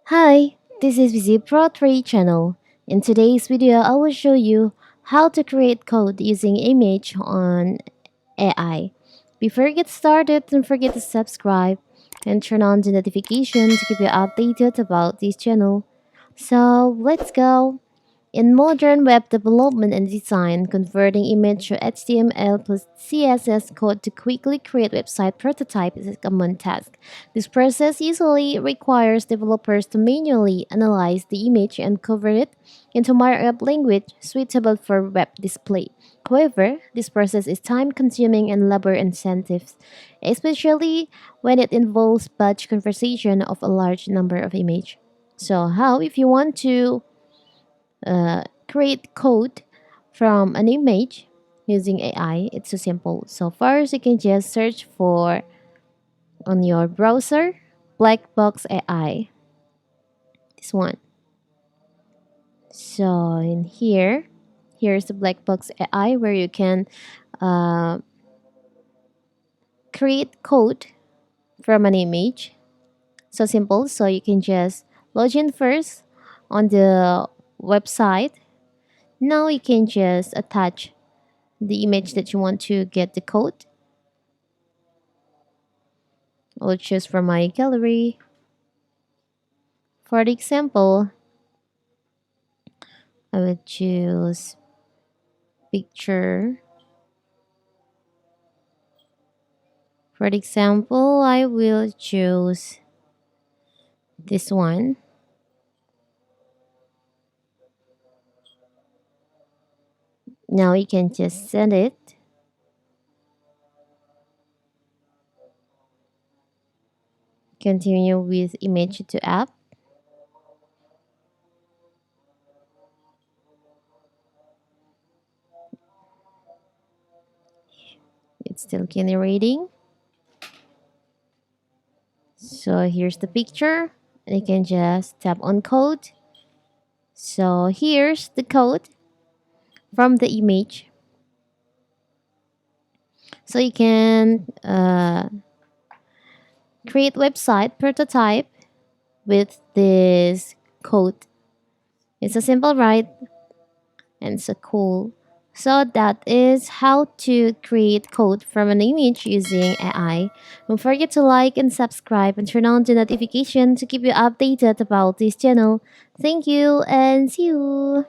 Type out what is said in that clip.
Hi, this is Vizi Pro 3 channel. In today's video, I will show you how to create code using image on AI. Before you get started, don't forget to subscribe and turn on the notification to keep you updated about this channel. So let's go. In modern web development and design, converting image to HTML plus CSS code to quickly create website prototype is a common task. This process usually requires developers to manually analyze the image and convert it into markup language suitable for web display. However, this process is time-consuming and labor-intensive, especially when it involves batch conversation of a large number of images. So, how if you want to create code from an image using AI, it's so simple. So first, you can just search for on your browser black box AI. This one. So in here, here's the black box AI where you can uh, create code from an image. So simple. So you can just log in first on the website. Now you can just attach the image that you want to get the code. I'll choose from my gallery. For the example, I will choose picture. For the example, I will choose this one. Now you can just send it. Continue with image to app. It's still generating. So here's the picture. And you can just tap on code. So here's the code from the image. So you can create website prototype with this code. It's a simple, right? And so cool. So that is how to create code from an image using AI. Don't forget to like and subscribe and turn on the notification to keep you updated about this channel. Thank you and see you.